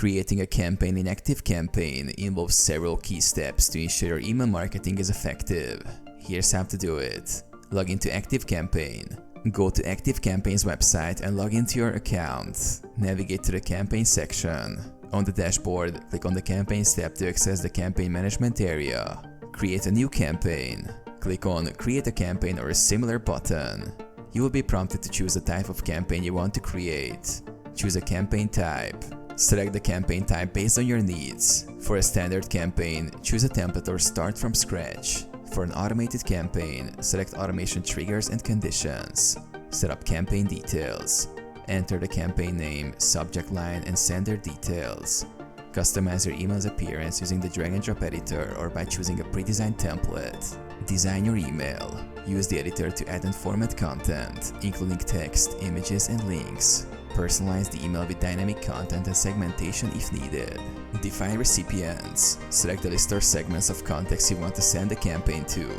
Creating a campaign in ActiveCampaign involves several key steps to ensure your email marketing is effective. Here's how to do it. Log into ActiveCampaign. Go to ActiveCampaign's website and log into your account. Navigate to the campaign section. On the dashboard, click on the Campaigns tab to access the campaign management area. Create a new campaign. Click on Create a Campaign or a similar button. You will be prompted to choose the type of campaign you want to create. Choose a campaign type. Select the campaign type based on your needs. For a standard campaign, choose a template or start from scratch. For an automated campaign, select automation triggers and conditions. Set up campaign details. Enter the campaign name, subject line, and sender details. Customize your email's appearance using the drag and drop editor or by choosing a pre-designed template. Design your email. Use the editor to add and format content, including text, images, and links. Personalize the email with dynamic content and segmentation if needed. Define recipients. Select the list or segments of contacts you want to send the campaign to.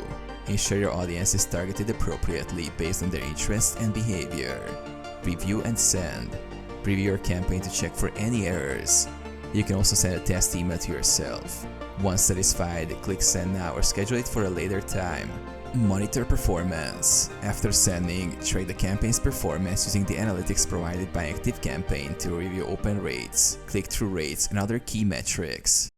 Ensure your audience is targeted appropriately based on their interests and behavior. Review and send. Preview your campaign to check for any errors. You can also send a test email to yourself. Once satisfied, click Send Now or schedule it for a later time. Monitor performance. After sending, track the campaign's performance using the analytics provided by ActiveCampaign to review open rates, click-through rates, and other key metrics.